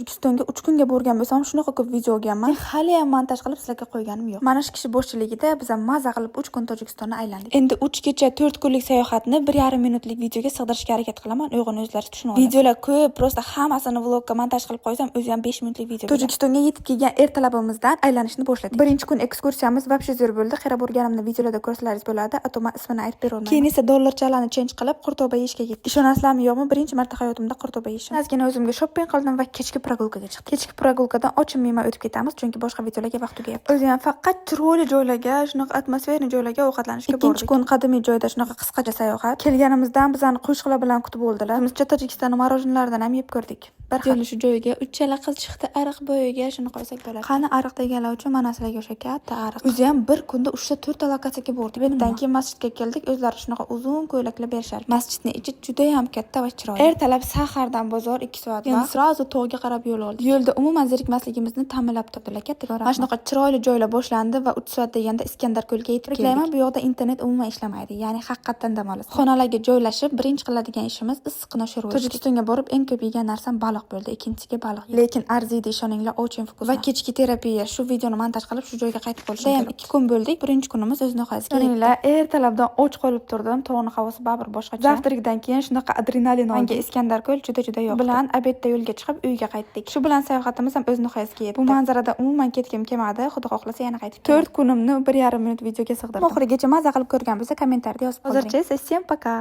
Tojikistonga 3 kunga borgan bo'lsam, shunaqa ko'p video olganman. Hali ham montaj qilib sizlarga qo'yganim yo'q. Mana shu kishi boshchiligida biz ham maza qilib 3 kun Tojikistonni aylandik. Endi 3 kecha 4 kunlik sayohatni 1,5 minutlik videoga sig'dirishga harakat qilaman. Uyg'un o'zlari tushunib oladi. Videolar ko'p, prosta hammasini vlogga montaj qilib qo'ysam, o'zi ham 5 minutlik video. Tojikistonga yetib kelgan ertalabimizdan aylanishni boshladik. Birinchi kun ekskursiyamiz вообще zo'r bo'ldi. Xira borganimni videolarda ko'rsalaringiz bo'ladi. Atoma ismini aytib bera olmayman. Keyin esa dollarchalarni change qilib Qurtoba yeyishga ketdik. Ishonasizlarmi yo'qmi, birinchi marta hayotimda Qurtoba yeyishim. Ozgina o'zimga shopping qildim va kechki прогулкаga chiqdim. Kechki прогулкаdan ochilmayman o'tib ketamiz, chunki boshqa videolarga vaqt tugayapti. O'zi ham faqat chiroyli joylarga, shunaqa atmosferli joylarga ovqatlanishga bordik. Ikkinchi kun qadimiy joyda shunaqa qisqacha sayohat. Kelganimizdan bizani qo'shiqlar bilan kutib oldilar. Bizcha Tojikiston marojinlaridan ham yeb ko'rdik. Bir xil shu joyga 3 chala qiz chiqdi, ariq bo'yiga, shuni qo'ysak bo'ladi. Qani ariq deganlar uchun mana sizlarga o'sha katta ariq. O'zi ham bir kunda 3 ta 4 ta lokatsiyaga bordik. Bundan keyin masjidga keldik. O'zlari shunaqa uzun ko'ylaklar berishar. Masjidning ichi juda ham katta va chiroyli. Ertalab sahardan bozor 2 soat va srazu tog'ga qarab yo'l oldik. Yo'lda umuman zerikmasligimizni ta'minlab turdilar. Katta ko'ramiz. Mana shunaqa chiroyli joylar boshlandi va 3 soat deganda Iskandar ko'lga yetib keldik. Bu yoqda internet umuman ishlamaydi. Ya'ni haqiqatan dam olish. Xonalarga joylashib, birinchi qiladigan ishimiz issiqni shurut. Tojikistonga borib eng ko'p yegan narsam baliq bo'ldi. Ikkinchiga baliq. Lekin arziydi, ishoninglar, очень вкусно. Va kechki terapiya. Shu videoni montaj qilib shu joyga qaytib qolishim kerak. 2 kun bo'ldik. Birinchi kunimiz o'z nihoyasiga yetdi. Ertalabdan och qolib turdim. Tog'ning havosi baribir boshqacha. Zavtrikdan keyin shunaqa adrenalin oldim. Menga Iskandar ko'l juda yoqdi. Bilan obedda yo'lga chiqib uyga qaytdik. Shu bilan sayohatimiz ham o'z nihoyasiga yetdi. Bu manzarada umuman ketgim kelmadi. Xudo xohlasa yana qaytib kelaman. 4 kunimni 1,5 minut videoga sig'dirdim. Oxirigacha maza qilib ko'rgan bo'lsa, kommentarda yozib qoldiring. Hozircha esa всем пока.